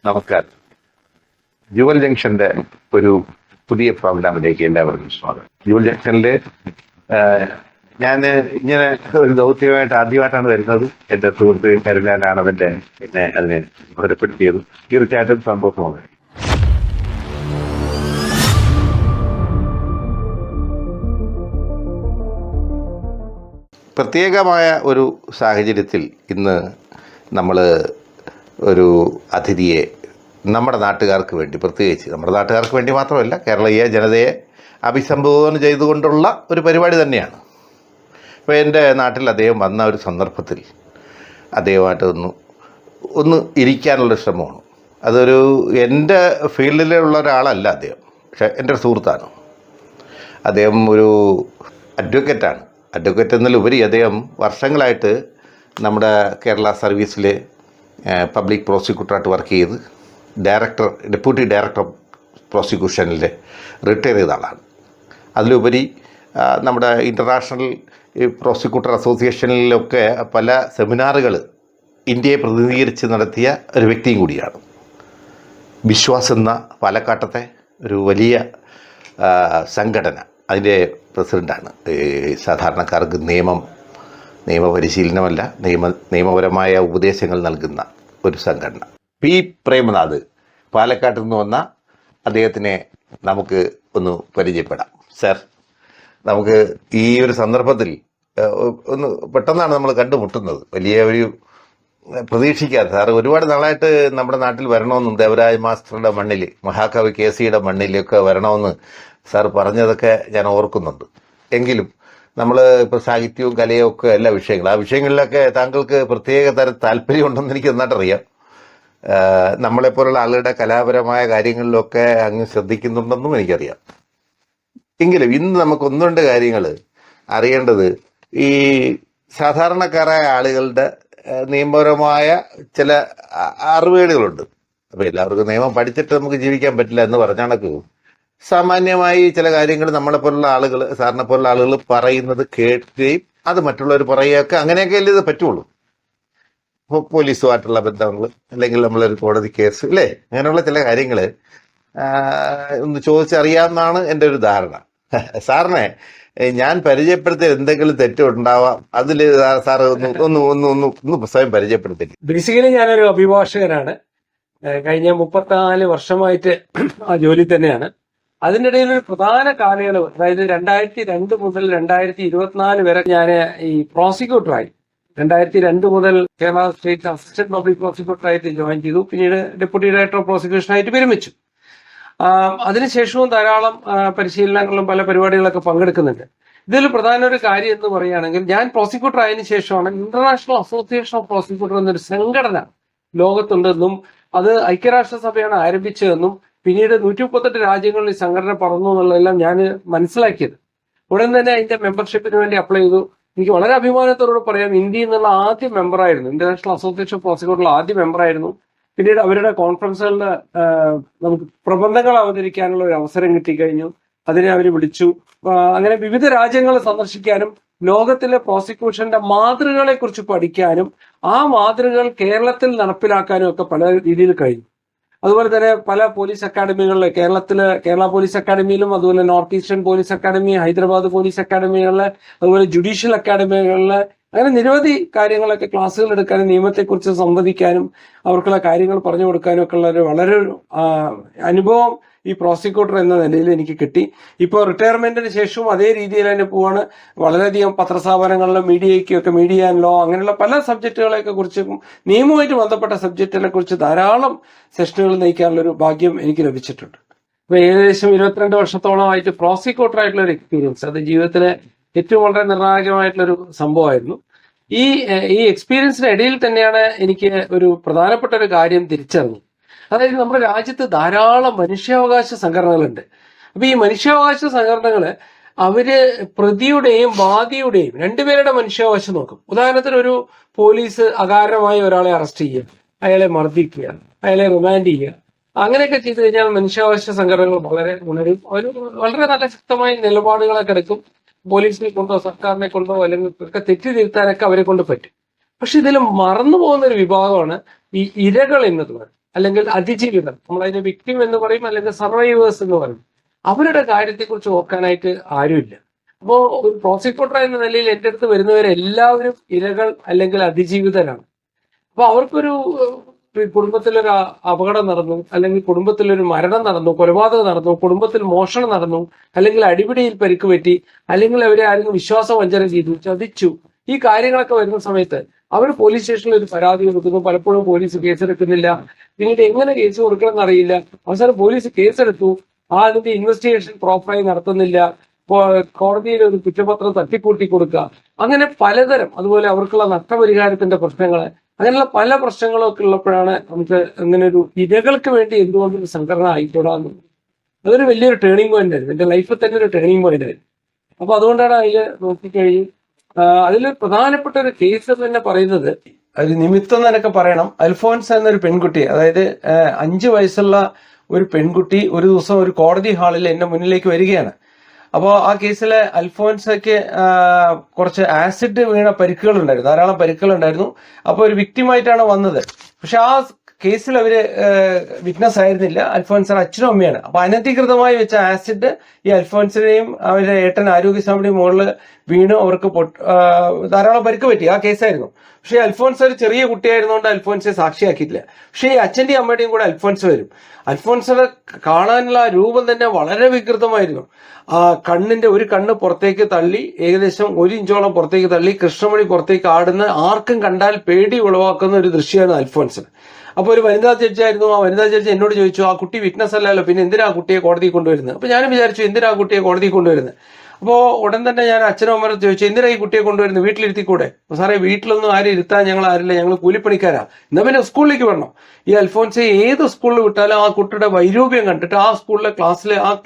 നമസ്കാരം. ജുവൽ ജംഗ്ഷന്റെ ഒരു പുതിയ പ്രോഗ്രാമിലേക്ക് എല്ലാവർക്കും സ്വാഗതം. ജുവൽ ജംഗ്ഷനില് ഞാൻ ഇങ്ങനെ ഒരു ദൗത്യമായിട്ട് ആദ്യമായിട്ടാണ് വരുന്നത്. എന്റെ സുഹൃത്ത് കരുണാനാണ് എന്നെ അതിനെ ബന്ധപ്പെടുത്തിയത്. തീർച്ചയായിട്ടും സംഭവമാണ്. പ്രത്യേകമായ ഒരു സാഹചര്യത്തിൽ ഇന്ന് നമ്മൾ ഒരു അതിഥിയെ നമ്മുടെ നാട്ടുകാർക്ക് വേണ്ടി, പ്രത്യേകിച്ച് നമ്മുടെ നാട്ടുകാർക്ക് വേണ്ടി മാത്രമല്ല, കേരളീയ ജനതയെ അഭിസംബോധന ചെയ്തുകൊണ്ടുള്ള ഒരു പരിപാടി തന്നെയാണ്. ഇപ്പോൾ എൻ്റെ നാട്ടിൽ അദ്ദേഹം വന്ന ഒരു സന്ദർഭത്തിൽ അദ്ദേഹമായിട്ട് ഒന്ന് ഇരിക്കാനുള്ള ശ്രമമാണ്. അതൊരു എൻ്റെ ഫീൽഡിലുള്ള ഒരാളല്ല അദ്ദേഹം, പക്ഷേ എൻ്റെ ഒരു സുഹൃത്താണ്. അദ്ദേഹം ഒരു അഡ്വക്കേറ്റാണ്. അഡ്വക്കേറ്റ് എന്നതിലുപരി അദ്ദേഹം വർഷങ്ങളായിട്ട് നമ്മുടെ കേരള സർവീസിൽ പബ്ലിക് പ്രോസിക്യൂട്ടറായിട്ട് വർക്ക് ചെയ്ത് ഡെപ്യൂട്ടി ഡയറക്ടർ ഓഫ് പ്രോസിക്യൂഷനിൽ റിട്ടയർ ചെയ്ത ആളാണ്. അതിലുപരി നമ്മുടെ ഇൻ്റർനാഷണൽ പ്രോസിക്യൂട്ടർ അസോസിയേഷനിലൊക്കെ പല സെമിനാറുകൾ ഇന്ത്യയെ പ്രതിനിധീകരിച്ച് നടത്തിയ ഒരു വ്യക്തിയും കൂടിയാണ്. വിശ്വാസ് എന്ന പാലക്കാട്ടത്തെ ഒരു വലിയ സംഘടന, അതിൻ്റെ പ്രസിഡൻ്റാണ്. സാധാരണക്കാർക്ക് നിയമപരിശീലനമല്ല, നിയമപരമായ ഉപദേശങ്ങൾ നൽകുന്ന ഒരു സംഘടന. പി പ്രേമനാഥ് പാലക്കാട്ടിൽ നിന്ന് വന്ന അദ്ദേഹത്തിനെ നമുക്ക് ഒന്ന് പരിചയപ്പെടാം. സർ, നമുക്ക് ഈ ഒരു സന്ദർഭത്തിൽ ഒന്ന് പെട്ടെന്നാണ് നമ്മൾ കണ്ടുമുട്ടുന്നത്. വലിയ ഒരു പ്രതീക്ഷിക്കാതെ, സാർ ഒരുപാട് നാളായിട്ട് നമ്മുടെ നാട്ടിൽ വരണമെന്നും ദേവരാജ് മാസ്റ്ററുടെ മണ്ണിൽ, മഹാകവി KC-യുടെ മണ്ണിലൊക്കെ വരണമെന്ന് സാർ പറഞ്ഞതൊക്കെ ഞാൻ ഓർക്കുന്നുണ്ട്. എങ്കിലും നമ്മൾ ഇപ്പോൾ സാഹിത്യവും കലയും ഒക്കെ എല്ലാ വിഷയങ്ങളും, ആ വിഷയങ്ങളിലൊക്കെ താങ്കൾക്ക് പ്രത്യേക തരം താല്പര്യമുണ്ടെന്ന് എനിക്ക് നന്നായിട്ടറിയാം. നമ്മളെപ്പോലുള്ള ആളുകളുടെ കലാപരമായ കാര്യങ്ങളിലൊക്കെ അങ്ങ് ശ്രദ്ധിക്കുന്നുണ്ടെന്നും എനിക്കറിയാം. എങ്കിലും ഇന്ന് നമുക്ക് ഒന്ന് രണ്ട് കാര്യങ്ങൾ അറിയേണ്ടത് ഈ സാധാരണക്കാരായ ആളുകളുടെ നിയമപരമായ ചില അറിവുകളുണ്ട്. അപ്പോൾ എല്ലാവർക്കും നിയമം പഠിച്ചിട്ട് നമുക്ക് ജീവിക്കാൻ പറ്റില്ല എന്ന് പറഞ്ഞ കണക്ക് സാമാന്യമായി ചില കാര്യങ്ങൾ നമ്മളെപ്പോലുള്ള ആളുകൾ, സാറിനെ പോലുള്ള ആളുകൾ പറയുന്നത് കേൾക്കുകയും അത് മറ്റുള്ളവർ പറയുകയൊക്കെ, അങ്ങനെയൊക്കെ അല്ലേ ഇത് പറ്റുള്ളൂ. പോലീസുമായിട്ടുള്ള ബന്ധങ്ങൾ, അല്ലെങ്കിൽ നമ്മളൊരു കോടതി കേസ്, അല്ലേ, അങ്ങനെയുള്ള ചില കാര്യങ്ങൾ ഒന്ന് ചോദിച്ചറിയാമെന്നാണ് എൻ്റെ ഒരു ധാരണ. സാറിനെ ഞാൻ പരിചയപ്പെടുത്തിയ എന്തെങ്കിലും തെറ്റുണ്ടാവാം, അതിൽ സാർ ഒന്ന് സ്വയം പരിചയപ്പെടുത്തി. ബേസിക്കലി ഞാനൊരു അഭിഭാഷകനാണ്. കഴിഞ്ഞ 34 വർഷമായിട്ട് ആ ജോലി തന്നെയാണ്. അതിൻ്റെ ഇടയിൽ ഒരു പ്രധാന കാലയളവ്, അതായത് 2002 മുതൽ 2024 വരെ ഞാൻ ഈ പ്രോസിക്യൂട്ടറായി. 2002 മുതൽ കേരള സ്റ്റേറ്റ് അസിസ്റ്റന്റ് പബ്ലിക് പ്രോസിക്യൂട്ടറായിട്ട് ജോയിൻ ചെയ്തു. പിന്നീട് ഡെപ്യൂട്ടി ഡയറക്ടർ ഓഫ് പ്രോസിക്യൂഷനായിട്ട് വിരമിച്ചു. അതിനുശേഷവും ധാരാളം പരിശീലനങ്ങളും പല പരിപാടികളൊക്കെ പങ്കെടുക്കുന്നുണ്ട്. ഇതിൽ പ്രധാന ഒരു കാര്യം എന്ന് പറയുകയാണെങ്കിൽ, ഞാൻ പ്രോസിക്യൂട്ടർ ആയതിനു ശേഷമാണ് ഇന്റർനാഷണൽ അസോസിയേഷൻ ഓഫ് പ്രോസിക്യൂട്ടർ എന്നൊരു സംഘടന ലോകത്തുണ്ടെന്നും അത് ഐക്യരാഷ്ട്രസഭയാണ് ആരംഭിച്ചതെന്നും പിന്നീട് 138 രാജ്യങ്ങളിൽ ഈ സംഘടന പറന്നു എന്നുള്ളതെല്ലാം ഞാൻ മനസ്സിലാക്കിയത്. ഉടൻ തന്നെ അതിന്റെ മെമ്പർഷിപ്പിന് വേണ്ടി അപ്ലൈ ചെയ്തു. എനിക്ക് വളരെ അഭിമാനത്തോട് പറയാം, ഇന്ത്യയിൽ നിന്നുള്ള ആദ്യ മെമ്പറായിരുന്നു, ഇന്റർനാഷണൽ അസോസിയേഷൻ ഓഫ് പ്രോസിക്യൂട്ടറിൽ ആദ്യ മെമ്പറായിരുന്നു. പിന്നീട് അവരുടെ കോൺഫറൻസുകളിൽ നമുക്ക് പ്രബന്ധങ്ങൾ അവതരിക്കാനുള്ള ഒരു അവസരം കിട്ടിക്കഴിഞ്ഞു. അതിനെ അവർ വിളിച്ചു. അങ്ങനെ വിവിധ രാജ്യങ്ങൾ സന്ദർശിക്കാനും ലോകത്തിലെ പ്രോസിക്യൂഷന്റെ മാതൃകകളെ കുറിച്ച് പഠിക്കാനും ആ മാതൃകകൾ കേരളത്തിൽ നടപ്പിലാക്കാനും ഒക്കെ പല രീതിയിൽ കഴിഞ്ഞു. അതുപോലെ തന്നെ പല പോലീസ് അക്കാഡമികളിലെ, കേരള പോലീസ് അക്കാഡമിയിലും, അതുപോലെ north eastern police academy, Hyderabad police അക്കാഡമികളിലെ, അതുപോലെ ജുഡീഷ്യൽ അക്കാഡമികളിലെ, അങ്ങനെ നിരവധി കാര്യങ്ങളൊക്കെ ക്ലാസ്സുകൾ എടുക്കാനും നിയമത്തെക്കുറിച്ച് സംവദിക്കാനും അവർക്കുള്ള കാര്യങ്ങൾ പറഞ്ഞു കൊടുക്കാനും ഒക്കെ ഉള്ള ഒരു വളരെ അനുഭവം ഈ പ്രോസിക്യൂട്ടർ എന്ന നിലയിൽ എനിക്ക് കിട്ടി. ഇപ്പോൾ റിട്ടയർമെന്റിന് ശേഷവും അതേ രീതിയിൽ തന്നെ പോവാണ്. വളരെയധികം പത്രസ്ഥാപനങ്ങളിലും മീഡിയയ്ക്കൊക്കെ, മീഡിയ ആൻഡ് ലോ, അങ്ങനെയുള്ള പല സബ്ജക്റ്റുകളെയൊക്കെ കുറിച്ചും നിയമവുമായിട്ട് ബന്ധപ്പെട്ട സബ്ജക്റ്റുകളെ കുറിച്ച് ധാരാളം സെഷനുകൾ നയിക്കാനുള്ള ഒരു ഭാഗ്യം എനിക്ക് ലഭിച്ചിട്ടുണ്ട്. അപ്പൊ ഏകദേശം 22 വർഷത്തോളമായിട്ട് പ്രോസിക്യൂട്ടർ ആയിട്ടുള്ള ഒരു എക്സ്പീരിയൻസ്, അത് ജീവിതത്തിലെ ഏറ്റവും വളരെ നിർണായകമായിട്ടുള്ളൊരു സംഭവമായിരുന്നു. ഈ എക്സ്പീരിയൻസിന് ഇടയിൽ തന്നെയാണ് എനിക്ക് ഒരു പ്രധാനപ്പെട്ട ഒരു കാര്യം തിരിച്ചറിഞ്ഞു. അതായത് നമ്മുടെ രാജ്യത്ത് ധാരാളം മനുഷ്യാവകാശ സംഘടനകളുണ്ട്. അപ്പൊ ഈ മനുഷ്യാവകാശ സംഘടനകള് അവര് പ്രതിയുടെയും വാദിയുടെയും രണ്ടുപേരുടെ മനുഷ്യാവകാശം നോക്കും. ഉദാഹരണത്തിന് ഒരു പോലീസ് അകാരണമായി ഒരാളെ അറസ്റ്റ് ചെയ്യുക, അയാളെ മർദ്ദിക്കുക, അയാളെ റിമാൻഡ് ചെയ്യുക, അങ്ങനെയൊക്കെ ചെയ്തു കഴിഞ്ഞാൽ മനുഷ്യാവകാശ സംഘടനകൾ വളരെ ഉണരും. വളരെ നല്ല ശക്തമായ നിലപാടുകളൊക്കെ എടുക്കും. പോലീസിനെ കൊണ്ടോ സർക്കാരിനെ കൊണ്ടോ അല്ലെങ്കിൽ ഒക്കെ തെറ്റ് തിരുത്താനൊക്കെ അവരെ കൊണ്ട് പറ്റും. പക്ഷെ ഇതിൽ മറന്നു പോകുന്ന ഒരു വിഭാഗമാണ് ഈ ഇരകൾ എന്നത്. അല്ലെങ്കിൽ അതിജീവിതർ, നമ്മളതിനെ വിക്ടിം എന്ന് പറയും, അല്ലെങ്കിൽ സർവൈവേഴ്സ് എന്ന് പറയും, അവരുടെ കാര്യത്തെക്കുറിച്ച് ഓർക്കാനായിട്ട് ആരുമില്ല. അപ്പോൾ ഒരു പ്രോസിക്യൂട്ടർ എന്ന നിലയിൽ എൻ്റെ അടുത്ത് വരുന്നവരെല്ലാവരും ഇരകൾ അല്ലെങ്കിൽ അതിജീവിതരാണ്. അപ്പൊ അവർക്കൊരു കുടുംബത്തിലൊരു അപകടം നടന്നു, അല്ലെങ്കിൽ കുടുംബത്തിലൊരു മരണം നടന്നു, കൊലപാതകം നടന്നു, കുടുംബത്തിൽ മോഷണം നടന്നു, അല്ലെങ്കിൽ അടിപിടിയിൽ പരിക്ക് പറ്റി, അല്ലെങ്കിൽ അവരെ ആരെങ്കിലും വിശ്വാസവഞ്ചന ചെയ്തു, ചതിച്ചു, ഈ കാര്യങ്ങളൊക്കെ വരുന്ന സമയത്ത് അവർ പോലീസ് സ്റ്റേഷനിൽ ഒരു പരാതി കൊടുക്കുന്നു. പലപ്പോഴും പോലീസ് കേസെടുക്കുന്നില്ല. പിന്നീട് എങ്ങനെ കേസ് കൊടുക്കണം എന്നറിയില്ല. അവസാനം പോലീസ് കേസെടുത്തു, അതിന്റെ ഇൻവെസ്റ്റിഗേഷൻ പ്രോപ്പറായി നടത്തുന്നില്ല, കോടതിയിൽ ഒരു കുറ്റപത്രം തട്ടിക്കൂട്ടി കൊടുക്കുക, അങ്ങനെ പലതരം. അതുപോലെ അവർക്കുള്ള നഷ്ടപരിഹാരത്തിന്റെ പ്രശ്നങ്ങൾ, അങ്ങനെയുള്ള പല പ്രശ്നങ്ങളൊക്കെ ഉള്ളപ്പോഴാണ് നമുക്ക് അങ്ങനെ ഒരു ഇരകൾക്ക് വേണ്ടി എന്തുകൊണ്ടൊരു സംഘടന ആയിക്കൂടാന്ന്. അതൊരു വലിയൊരു ടേണിംഗ് പോയിന്റ് ആയിരുന്നു, എന്റെ ലൈഫിൽ തന്നെ ഒരു ടേണിംഗ് പോയിന്റ് ആയിരുന്നു. അപ്പൊ അതുകൊണ്ടാണ് അതിൽ നോക്കിക്കഴിഞ്ഞ് അതിൽ പ്രധാനപ്പെട്ട ഒരു കേസ് തന്നെ പറയുന്നത്, ഒരു നിമിത്തം എന്നൊക്കെ പറയണം. അൽഫോൻസ് എന്നൊരു പെൺകുട്ടി, അതായത് 5 വയസ്സുള്ള ഒരു പെൺകുട്ടി ഒരു ദിവസം ഒരു കോടതി ഹാളിൽ എന്റെ മുന്നിലേക്ക് വരികയാണ്. അപ്പോൾ ആ കേസിലെ അൽഫോൻസയ്ക്ക് കുറച്ച് ആസിഡ് വീണ പരിക്കുകൾ ഉണ്ടായിരുന്നു, ധാരാളം പരിക്കുകൾ ഉണ്ടായിരുന്നു. അപ്പോൾ ഒരു വിക്ടിമായിട്ടാണ് വന്നത്. പക്ഷെ ആ കേസിൽ അവര് വിറ്റ്നസ് ആയിരുന്നില്ല, അൽഫോൻസിന്റെ അച്ഛനും അമ്മയാണ്. അപ്പൊ അനധികൃതമായി വെച്ച ആസിഡ് ഈ അൽഫോൻസിനെയും അവരുടെ ഏട്ടൻ ആരോഗ്യസ്വാമിയുടെയും മുകളിൽ വീണു അവർക്ക് ധാരാളം പരിക്ക് പറ്റി. ആ കേസായിരുന്നു. പക്ഷേ അൽഫോൻസ് ഒരു ചെറിയ കുട്ടിയായിരുന്നുകൊണ്ട് അൽഫോൻസിനെ സാക്ഷിയാക്കിയിട്ടില്ല. പക്ഷേ ഈ അച്ഛന്റെയും അമ്മയുടെയും കൂടെ അൽഫോൻസ് വരും. അൽഫോൻസിനെ കാണാനുള്ള രൂപം തന്നെ വളരെ വികൃതമായിരുന്നു. കണ്ണിന്റെ ഒരു കണ്ണ് പുറത്തേക്ക് തള്ളി, ഏകദേശം 1 ഇഞ്ചോളം പുറത്തേക്ക് തള്ളി, കൃഷ്ണമണി പുറത്തേക്ക് ആടുന്ന, ആർക്കും കണ്ടാൽ പേടി ഉളവാക്കുന്ന ഒരു ദൃശ്യമാണ് അൽഫോൻസിന്. അപ്പൊ ഒരു വനിതാ ജഡ്ജായിരുന്നു. ആ വനിതാ ജഡ്ജ് എന്നോട് ചോദിച്ചു, ആ കുട്ടി വിറ്റ്നസ് അല്ലല്ലോ, പിന്നെ എന്തിനാ ആ കുട്ടിയെ കോടതി കൊണ്ടുവരുന്നത്? അപ്പൊ ഞാനും വിചാരിച്ചു, എന്തിനാ ആ കുട്ടിയെ കോടതി കൊണ്ടുവരുന്നത്? അപ്പോൾ ഉടൻ തന്നെ ഞാൻ അച്ഛനും അമ്മയോട് ചോദിച്ചു, എന്തിനാ ഈ കുട്ടിയെ കൊണ്ടുവരുന്നത്? വീട്ടിലിരുത്തിക്കൂടെ? സാറേ, വീട്ടിലൊന്നും ആരും ഇരുത്താൻ ഞങ്ങൾ ആരില്ല, ഞങ്ങൾ കൂലിപ്പണിക്കാരാ. എന്നാ പിന്നെ സ്കൂളിലേക്ക് വരണം. ഈ അൽഫോൻസെ ഏത് സ്കൂളിൽ വിട്ടാലും ആ കുട്ടിയുടെ വൈരൂപ്യം കണ്ടിട്ട് ആ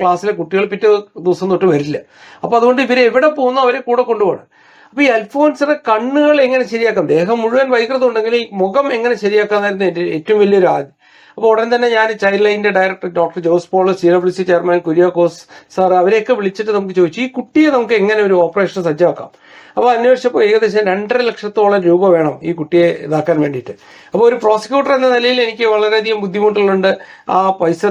ക്ലാസ്സിലെ കുട്ടികൾ പിറ്റേ ദിവസം തൊട്ട് വരില്ല. അപ്പൊ അതുകൊണ്ട് ഇവരെ എവിടെ പോകുന്നോ അവരെ കൂടെ കൊണ്ടുപോകണം. അപ്പൊ ഈ അൽഫോൻസിന്റെ കണ്ണുകൾ എങ്ങനെ ശരിയാക്കാം? ദേഹം മുഴുവൻ വൈകൃതം ഉണ്ടെങ്കിൽ ഈ മുഖം എങ്ങനെ ശരിയാക്കാന്നായിരുന്നു എന്റെ ഏറ്റവും വലിയൊരു ആദ്യം. അപ്പോൾ ഉടൻ തന്നെ ഞാൻ ചൈൽഡ് ലൈനിന്റെ director doctor Jose Paul, CWC chairman Kuriakose sir, അവരെയൊക്കെ വിളിച്ചിട്ട് നമുക്ക് ചോദിച്ചു, ഈ കുട്ടിയെ നമുക്ക് എങ്ങനെ ഒരു ഓപ്പറേഷൻ സജ്ജമാക്കാം? അപ്പോൾ അന്വേഷിച്ചപ്പോൾ ഏകദേശം 2.5 ലക്ഷത്തോളം രൂപ വേണം ഈ കുട്ടിയെ ഇതാക്കാൻ വേണ്ടിയിട്ട്. അപ്പോൾ ഒരു പ്രോസിക്യൂട്ടർ എന്ന നിലയിൽ എനിക്ക് വളരെയധികം ബുദ്ധിമുട്ടുകളുണ്ട്. ആ പൈസ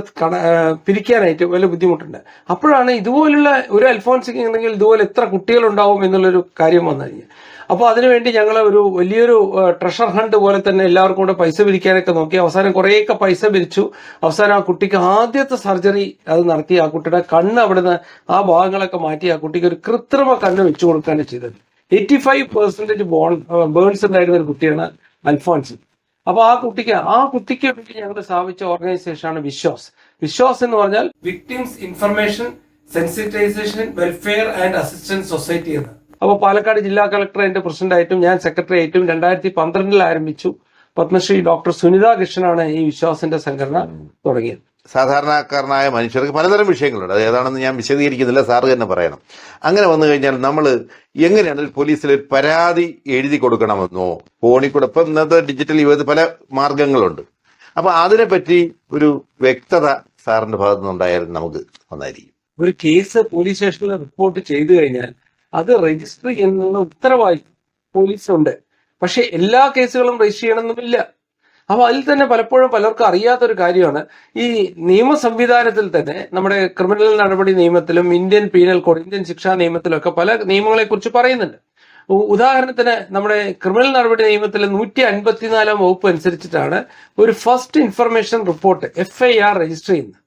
പിരിക്കാനായിട്ട് വലിയ ബുദ്ധിമുട്ടുണ്ട്. അപ്പോഴാണ് ഇതുപോലുള്ള ഒരു അൽഫോൻസിക്ക് ഉണ്ടെങ്കിൽ ഇതുപോലെ എത്ര കുട്ടികളുണ്ടാവും എന്നുള്ളൊരു കാര്യം വന്നു കഴിഞ്ഞാൽ. അപ്പോൾ അതിനുവേണ്ടി ഞങ്ങൾ ഒരു വലിയൊരു ട്രഷർ ഹണ്ട് പോലെ തന്നെ എല്ലാവർക്കും കൂടെ പൈസ പിരിക്കാനൊക്കെ നോക്കി. അവസാനം കുറേയൊക്കെ പൈസ പിരിച്ചു. അവസാനം ആ കുട്ടിക്ക് ആദ്യത്തെ സർജറി അത് നടത്തി. ആ കുട്ടിയുടെ കണ്ണ് അവിടുന്ന് ആ ഭാഗങ്ങളൊക്കെ മാറ്റി ആ കുട്ടിക്ക് ഒരു കൃത്രിമ കണ്ണ് വെച്ചു കൊടുക്കുകയാണ് ചെയ്തത്. 85% ബേൺസ് ഉണ്ടായിരുന്ന ഒരു കുട്ടിയാണ് അൽഫോൻസ്. അപ്പൊ ആ കുട്ടിക്ക് വേണ്ടി ഞങ്ങൾ സ്ഥാപിച്ച ഓർഗനൈസേഷനാണ് വിശ്വാസ് എന്ന് പറഞ്ഞാൽ victims information sensitisation welfare and assistance society എന്ന്. അപ്പൊ പാലക്കാട് ജില്ലാ കളക്ടർ എന്റെ പ്രസിഡന്റായിട്ടും ഞാൻ സെക്രട്ടറി ആയിട്ടും 2012 ആരംഭിച്ചു. പത്മശ്രീ ഡോക്ടർ സുനിത കൃഷ്ണനാണ് ഈ വിശ്വാസിന്റെ സംഘടന തുടങ്ങിയത്. സാധാരണക്കാരനായ മനുഷ്യർക്ക് പലതരം വിഷയങ്ങളുണ്ട്. അത് ഏതാണെന്ന് ഞാൻ വിശദീകരിക്കുന്നില്ല, സാറ് തന്നെ പറയണം. അങ്ങനെ വന്നു കഴിഞ്ഞാൽ നമ്മൾ എങ്ങനെയാണ് പോലീസിൽ ഒരു പരാതി എഴുതി കൊടുക്കണമെന്നോ, ഫോണിൽ കൂടെ, ഇപ്പം ഇന്നത്തെ ഡിജിറ്റൽ യുഗത്തിൽ പല മാർഗങ്ങളുണ്ട്. അപ്പൊ അതിനെപ്പറ്റി ഒരു വ്യക്തത സാറിന്റെ ഭാഗത്തു നിന്നുണ്ടായാലും നമുക്ക് നന്നായിരിക്കും. ഒരു കേസ് പോലീസ് സ്റ്റേഷനിൽ റിപ്പോർട്ട് ചെയ്തു കഴിഞ്ഞാൽ അത് രജിസ്റ്റർ ചെയ്യുന്ന ഉത്തരവാദിത്വം പോലീസുണ്ട്. പക്ഷെ എല്ലാ കേസുകളും രജിസ്റ്റർ ചെയ്യണമെന്നുമില്ല. അപ്പൊ അതിൽ തന്നെ പലപ്പോഴും പലർക്കും അറിയാത്തൊരു കാര്യമാണ്, ഈ നിയമ സംവിധാനത്തിൽ തന്നെ നമ്മുടെ ക്രിമിനൽ നടപടി നിയമത്തിലും ഇന്ത്യൻ പീനൽ കോഡ്, ഇന്ത്യൻ ശിക്ഷാ നിയമത്തിലും ഒക്കെ പല നിയമങ്ങളെ കുറിച്ച് പറയുന്നുണ്ട്. ഉദാഹരണത്തിന് നമ്മുടെ ക്രിമിനൽ നടപടി നിയമത്തിൽ 154 വകുപ്പ് അനുസരിച്ചിട്ടാണ് ഒരു first information report FIR register ചെയ്യുന്നത്.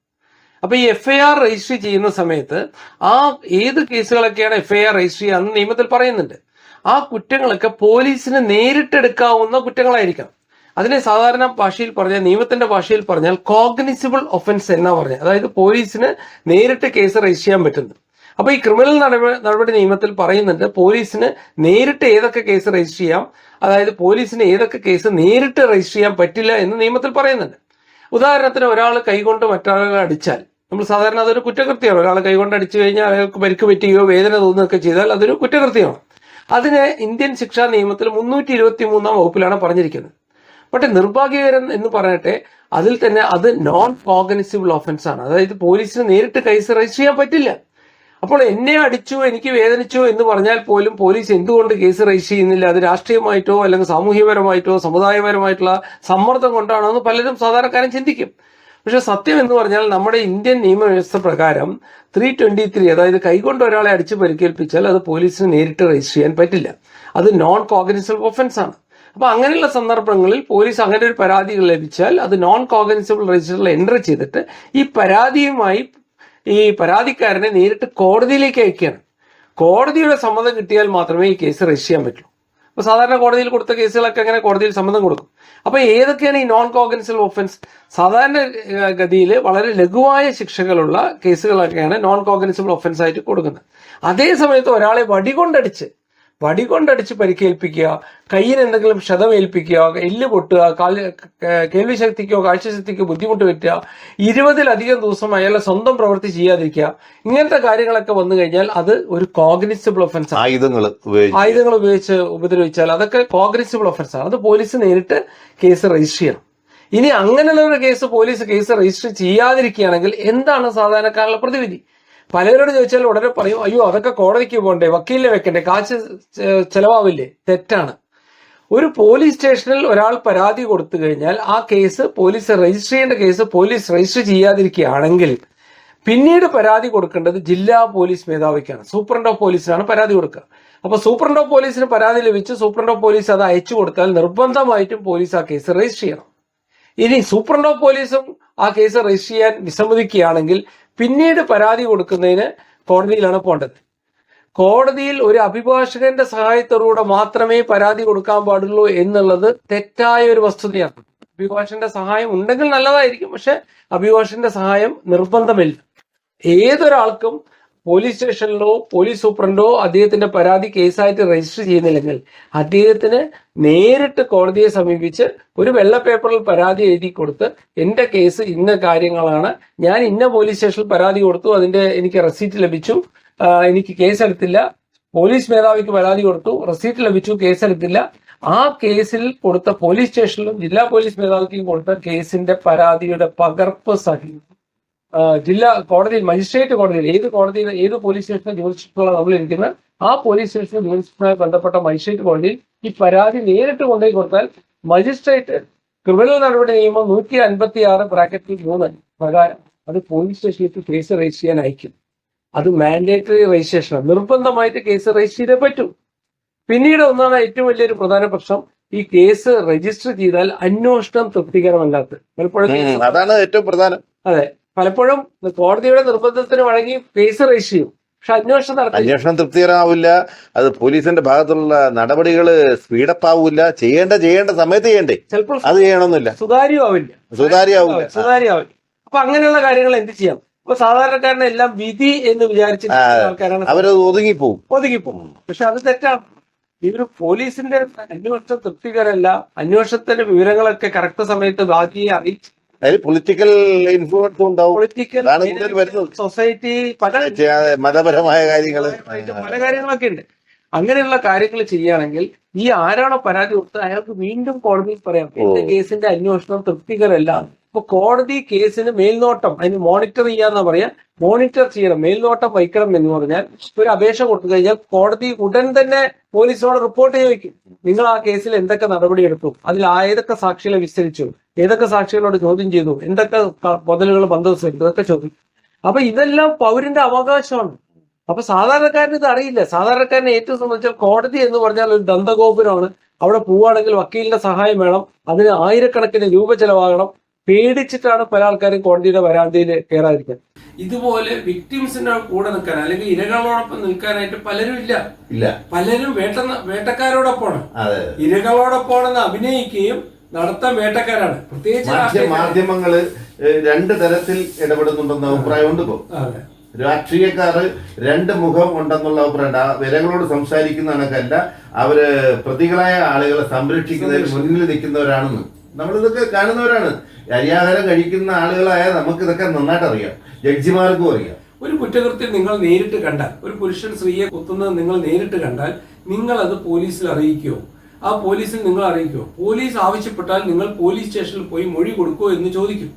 അപ്പൊ ഈ FIR രജിസ്റ്റർ ചെയ്യുന്ന സമയത്ത് ആ ഏത് കേസുകളൊക്കെയാണ് FIR രജിസ്റ്റർ ചെയ്യുക എന്ന് നിയമത്തിൽ പറയുന്നുണ്ട്. ആ കുറ്റങ്ങളൊക്കെ പോലീസിന് നേരിട്ടെടുക്കാവുന്ന കുറ്റങ്ങളായിരിക്കാം. അതിനെ സാധാരണ ഭാഷയിൽ പറഞ്ഞാൽ, നിയമത്തിന്റെ ഭാഷയിൽ പറഞ്ഞാൽ കോഗ്നിസിബിൾ ഒഫൻസ് എന്നാ പറഞ്ഞത്. അതായത് പോലീസിന് നേരിട്ട് കേസ് രജിസ്റ്റർ ചെയ്യാൻ പറ്റുന്നത്. അപ്പൊ ഈ ക്രിമിനൽ നടപടി നിയമത്തിൽ പറയുന്നുണ്ട് പോലീസിന് നേരിട്ട് ഏതൊക്കെ കേസ് രജിസ്റ്റർ ചെയ്യാം, അതായത് പോലീസിന് ഏതൊക്കെ കേസ് നേരിട്ട് രജിസ്റ്റർ ചെയ്യാൻ പറ്റില്ല എന്ന് നിയമത്തിൽ പറയുന്നുണ്ട്. ഉദാഹരണത്തിന്, ഒരാൾ കൈകൊണ്ട് മറ്റൊരാളെ അടിച്ചാൽ നമ്മൾ സാധാരണ അതൊരു കുറ്റകൃത്യമാണ്. ഒരാൾ കൈകൊണ്ട് അടിച്ചു കഴിഞ്ഞാൽ അയാൾക്ക് പരിക്ക് പറ്റുകയോ വേദന തോന്നുകയൊക്കെ ചെയ്താൽ അതൊരു കുറ്റകൃത്യമാണ്. അതിന് ഇന്ത്യൻ ശിക്ഷാ നിയമത്തിൽ 323 വകുപ്പിലാണ് പറഞ്ഞിരിക്കുന്നത്. പക്ഷെ നിർഭാഗ്യകരം എന്ന് പറയട്ടെ, അതിൽ തന്നെ അത് നോൺ കോഗ്നിസിബിൾ ഒഫൻസ് ആണ്. അതായത് പോലീസിന് നേരിട്ട് കേസ് രജിസ്റ്റർ ചെയ്യാൻ പറ്റില്ല. അപ്പോൾ എന്നെ അടിച്ചു, എനിക്ക് വേദനിച്ചു എന്ന് പറഞ്ഞാൽ പോലും പോലീസ് എന്തുകൊണ്ട് കേസ് രജിസ്റ്റർ ചെയ്യുന്നില്ല? അത് രാഷ്ട്രീയമായിട്ടോ അല്ലെങ്കിൽ സാമൂഹ്യപരമായിട്ടോ സമുദായപരമായിട്ടുള്ള സമ്മർദ്ദം കൊണ്ടാണോ എന്ന് പലരും സാധാരണക്കാരൻ ചിന്തിക്കും. പക്ഷെ സത്യം എന്ന് പറഞ്ഞാൽ നമ്മുടെ ഇന്ത്യൻ നിയമവ്യവസ്ഥ പ്രകാരം 323, അതായത് കൈകൊണ്ട് ഒരാളെ അടിച്ച് പരിക്കേൽപ്പിച്ചാൽ അത് പോലീസിന് നേരിട്ട് രജിസ്റ്റർ ചെയ്യാൻ പറ്റില്ല. അത് നോൺ കോഗ്നിസബിൾ ഒഫൻസ് ആണ്. അപ്പൊ അങ്ങനെയുള്ള സന്ദർഭങ്ങളിൽ പോലീസ് അങ്ങനെ ഒരു പരാതി ലഭിച്ചാൽ അത് നോൺ കോഗ്നിസബിൾ രജിസ്റ്ററിൽ എൻട്രി ചെയ്തിട്ട് ഈ പരാതിയുമായി ഈ പരാതിക്കാരനെ നേരിട്ട് കോടതിയിലേക്ക് അയക്കുകയാണ്. കോടതിയുടെ സമ്മതം കിട്ടിയാൽ മാത്രമേ ഈ കേസ് രജിസ്റ്റർ ചെയ്യാൻ പറ്റുള്ളൂ. അപ്പൊ സാധാരണ കോടതിയിൽ കൊടുത്ത കേസുകളൊക്കെ അങ്ങനെ കോടതിയിൽ സമ്മതം കൊടുക്കും. അപ്പൊ ഏതൊക്കെയാണ് ഈ നോൺ കോഗ്നിസബിൾ ഒഫൻസ്? സാധാരണ ഗതിയിൽ വളരെ ലഘുവായ ശിക്ഷകളുള്ള കേസുകളൊക്കെയാണ് നോൺ കോഗ്നിസബിൾ ഒഫൻസ് ആയിട്ട് കൊടുക്കുന്നത്. അതേ സമയത്ത് ഒരാളെ വടികൊണ്ടടിച്ച് പരിക്കേൽപ്പിക്കുക, കയ്യിൽ എന്തെങ്കിലും ക്ഷതമേൽപ്പിക്കുക, എല്ല് പൊട്ടുക, കേൾവി ശക്തിക്കോ കാഴ്ചശക്തിക്കോ ബുദ്ധിമുട്ട് പറ്റുക, 20-ലധികം ദിവസം അയാളെ സ്വന്തം പ്രവൃത്തി ചെയ്യാതിരിക്കുക, ഇങ്ങനത്തെ കാര്യങ്ങളൊക്കെ വന്നു കഴിഞ്ഞാൽ അത് ഒരു കോഗ്നിസബിൾ ഒഫൻസ് ആണ്. ആയുധങ്ങൾ ഉപയോഗിച്ച് ഉപദ്രവിച്ചാൽ അതൊക്കെ കോഗ്നിസബിൾ ഒഫൻസ് ആണ്. അത് പോലീസ് നേരിട്ട് കേസ് രജിസ്റ്റർ ചെയ്യണം. ഇനി അങ്ങനെയുള്ള ഒരു കേസ് പോലീസ് കേസ് രജിസ്റ്റർ ചെയ്യാതിരിക്കുകയാണെങ്കിൽ എന്താണ് സാധാരണക്കാരുടെ പ്രതിവിധി? പലരോട് ചോദിച്ചാൽ ഉടനെ പറയും, അയ്യോ അതൊക്കെ കോടതിക്ക് പോകണ്ടേ, വക്കീലിനെ വെക്കണ്ടേ, കാശ് ചെലവാവില്ലേ? തെറ്റാണ്. ഒരു പോലീസ് സ്റ്റേഷനിൽ ഒരാൾ പരാതി കൊടുത്തു കഴിഞ്ഞാൽ ആ കേസ് പോലീസ് രജിസ്റ്റർ ചെയ്യേണ്ട കേസ് പോലീസ് രജിസ്റ്റർ ചെയ്യാതിരിക്കുകയാണെങ്കിൽ പിന്നീട് പരാതി കൊടുക്കേണ്ടത് ജില്ലാ പോലീസ് മേധാവിക്കാണ്, സൂപ്രണ്ട് ഓഫ് പോലീസിനാണ് പരാതി കൊടുക്കുക. അപ്പൊ സൂപ്രണ്ട് ഓഫ് പോലീസിന് പരാതി ലഭിച്ച് സൂപ്രണ്ട് ഓഫ് പോലീസ് അത് അയച്ചു കൊടുത്താൽ നിർബന്ധമായിട്ടും പോലീസ് ആ കേസ് രജിസ്റ്റർ ചെയ്യണം. ഇനി സൂപ്രണ്ട് ഓഫ് പോലീസും ആ കേസ് രജിസ്റ്റർ ചെയ്യാൻ വിസമ്മതിക്കുകയാണെങ്കിൽ പിന്നീട് പരാതി കൊടുക്കുന്നതിന് കോടതിയിലാണ് പോകേണ്ടത്. കോടതിയിൽ ഒരു അഭിഭാഷകന്റെ സഹായത്തോടുകൂടെ മാത്രമേ പരാതി കൊടുക്കാൻ പാടുള്ളൂ എന്നുള്ളത് തെറ്റായ ഒരു വസ്തുതയാണ്. അഭിഭാഷകന്റെ സഹായം ഉണ്ടെങ്കിൽ നല്ലതായിരിക്കും, പക്ഷെ അഭിഭാഷകന്റെ സഹായം നിർബന്ധമില്ല. ഏതൊരാൾക്കും പോലീസ് സ്റ്റേഷനിലോ പോലീസ് സൂപ്രണ്ടോ അദ്ദേഹത്തിന്റെ പരാതി കേസായിട്ട് രജിസ്റ്റർ ചെയ്യുന്നില്ലെങ്കിൽ അദ്ദേഹത്തിന് നേരിട്ട് കോടതിയെ സമീപിച്ച് ഒരു വെള്ള പേപ്പറിൽ പരാതി എഴുതി കൊടുത്ത് എന്റെ കേസ് ഇന്ന കാര്യങ്ങളാണ്, ഞാൻ ഇന്ന പോലീസ് സ്റ്റേഷനിൽ പരാതി കൊടുത്തു, അതിന്റെ എനിക്ക് റെസീറ്റ് ലഭിച്ചു, എനിക്ക് കേസെടുത്തില്ല, പോലീസ് മേധാവിക്ക് പരാതി കൊടുത്തു, റെസീറ്റ് ലഭിച്ചു, കേസെടുത്തില്ല, ആ കേസിൽ കൊടുത്ത പോലീസ് സ്റ്റേഷനിലും ജില്ലാ പോലീസ് മേധാവിക്കും കൊടുത്ത കേസിന്റെ പരാതിയുടെ പകർപ്പ് സഹിതം ജില്ലാ കോടതിയിൽ, മജിസ്ട്രേറ്റ് കോടതിയിൽ, ഏത് പോലീസ് സ്റ്റേഷനിൽ ജൂറിസ്ഡിക്ഷനിലാണ് നമ്മളിരിക്കുന്ന ആ പോലീസ് സ്റ്റേഷനിൽ ജൂറിസ്ഡിക്ഷനുമായി ബന്ധപ്പെട്ട മജിസ്ട്രേറ്റ് കോടതിയിൽ ഈ പരാതി നേരിട്ട് കൊണ്ടുപോയി കൊടുത്താൽ മജിസ്ട്രേറ്റ് ക്രിമിനൽ നടപടി നിയമം 156(3) പ്രകാരം അത് പോലീസ് സ്റ്റേഷനിലേക്ക് കേസ് രജിസ്റ്റർ ചെയ്യാൻ അയക്കും. അത് മാൻഡേറ്ററി രജിസ്ട്രേഷനാണ്, നിർബന്ധമായിട്ട് കേസ് രജിസ്റ്റർ ചെയ്തേ പറ്റൂ. പിന്നീട് ഒന്നാണ് ഏറ്റവും വലിയൊരു പ്രധാന പ്രശ്നം, ഈ കേസ് രജിസ്റ്റർ ചെയ്താൽ അന്വേഷണം തൃപ്തികരമല്ലാത്ത പലപ്പോഴും, അതാണ് ഏറ്റവും പ്രധാനം. അതെ, പലപ്പോഴും കോടതിയുടെ നിർബന്ധത്തിന് വഴങ്ങി കേസ് രജിസ്റ്റർ ചെയ്യും, പക്ഷെ അന്വേഷണം തൃപ്തികരമാവില്ല. അത് പോലീസിന്റെ ഭാഗത്തുള്ള നടപടികൾ സ്പീഡപ്പ് ആവില്ല. ചെയ്യേണ്ട സമയത്ത് ചെയ്യണ്ടേ, ചിലപ്പോൾ അത് ചെയ്യണമെന്നില്ല, സുതാര്യമാവില്ല. അപ്പൊ അങ്ങനെയുള്ള കാര്യങ്ങൾ എന്ത് ചെയ്യാം? അപ്പൊ സാധാരണക്കാരനെ എല്ലാം വിധി എന്ന് വിചാരിച്ചിട്ട് ആൾക്കാരാണ് അവരത് ഒതുങ്ങിപ്പോവും. പക്ഷെ അത് തെറ്റാണ്. ഇവര് പോലീസിന്റെ അന്വേഷണം തൃപ്തികരമല്ല, അന്വേഷണത്തിന്റെ വിവരങ്ങളൊക്കെ കറക്റ്റ് സമയത്ത് ബാക്കിയെ അറിയിച്ച് പൊളിറ്റിക്കൽ ഇൻഫ്ലുവൻസ് ഉണ്ടാവും, സൊസൈറ്റി മതപരമായ പല കാര്യങ്ങളൊക്കെ ഉണ്ട്. അങ്ങനെയുള്ള കാര്യങ്ങൾ ചെയ്യുകയാണെങ്കിൽ ഈ ആരാണോ പരാതി കൊടുത്തത് അയാൾക്ക് വീണ്ടും കോടതിയിൽ പറയാം എന്റെ കേസിന്റെ അന്വേഷണം തൃപ്തികരമല്ല. അപ്പൊ കോടതി കേസിന് മേൽനോട്ടം, അതിന് മോണിറ്റർ ചെയ്യാന്നാ പറയാ, മോണിറ്റർ ചെയ്യണം, മേൽനോട്ടം വഹിക്കണം എന്ന് പറഞ്ഞാൽ ഒരു അപേക്ഷ കൊടുത്തു കഴിഞ്ഞാൽ കോടതി ഉടൻ തന്നെ പോലീസിനോട് റിപ്പോർട്ട് ചോദിക്കും, നിങ്ങൾ ആ കേസിൽ എന്തൊക്കെ നടപടി എടുത്തു, അതിൽ ഏതൊക്കെ സാക്ഷികളെ വിസ്തരിച്ചു, ഏതൊക്കെ സാക്ഷികളോട് ചോദ്യം ചെയ്തു, എന്തൊക്കെ മുതലുകൾ ബന്ദോബസ്ത് ഇതൊക്കെ ചോദിക്കും. അപ്പൊ ഇതെല്ലാം പൗരന്റെ അവകാശമാണ്. അപ്പൊ സാധാരണക്കാരന് ഇത് അറിയില്ല. സാധാരണക്കാരനെ ഏറ്റവും സംബന്ധിച്ചാൽ കോടതി എന്ന് പറഞ്ഞാൽ ഒരു ദന്തഗോപുരമാണ്. അവിടെ പോവുകയാണെങ്കിൽ വക്കീലിന്റെ സഹായം വേണം, അതിന് ആയിരക്കണക്കിന് രൂപ ചെലവാകണം. പേടിച്ചിട്ടാണ് പല ആൾക്കാരും കോടതിയുടെ വരാന്തയിൽ കയറാതിരിക്കാൻ. ഇതുപോലെ വിക്ടിംസിന്റെ കൂടെ നിൽക്കാൻ അല്ലെങ്കിൽ ഇരകളോടൊപ്പം നിൽക്കാനായിട്ട് പലരും ഇല്ല. പലരും വേട്ടക്കാരോടൊപ്പമാണ്, ഇരകളോടൊപ്പമാണെന്ന് അഭിനയിക്കുകയും നടത്താൻ വേട്ടക്കാരാണ്. പ്രത്യേകിച്ച് മാധ്യമങ്ങള് രണ്ട് തരത്തിൽ ഇടപെടുന്നുണ്ടെന്ന അഭിപ്രായമുണ്ട്. ഇപ്പോ രാഷ്ട്രീയക്കാര് രണ്ട് മുഖം ഉണ്ടെന്നുള്ള അഭിപ്രായം. വിരകളോട് സംസാരിക്കുന്ന കണക്കല്ല, അവര് പ്രതികളായ ആളുകളെ സംരക്ഷിക്കുന്നതിന് മുന്നിൽ നിൽക്കുന്നവരാണെന്ന് നമ്മളിതൊക്കെ കാണുന്നവരാണ്. അരിയാഹാരം കഴിക്കുന്ന ആളുകളായാൽ നമുക്ക് ഇതൊക്കെ നന്നായിട്ട് അറിയാം, ജഡ്ജിമാർക്കും അറിയാം. ഒരു കുറ്റകൃത്യം നിങ്ങൾ നേരിട്ട് കണ്ടാൽ, ഒരു പുരുഷൻ സ്ത്രീയെ കുത്തുന്നത് നിങ്ങൾ നേരിട്ട് കണ്ടാൽ നിങ്ങൾ അത് പോലീസിൽ അറിയിക്കുമോ? ആ പോലീസിൽ നിങ്ങൾ അറിയിക്കുമോ? പോലീസ് ആവശ്യപ്പെട്ടാൽ നിങ്ങൾ പോലീസ് സ്റ്റേഷനിൽ പോയി മൊഴി കൊടുക്കുമോ എന്ന് ചോദിക്കും.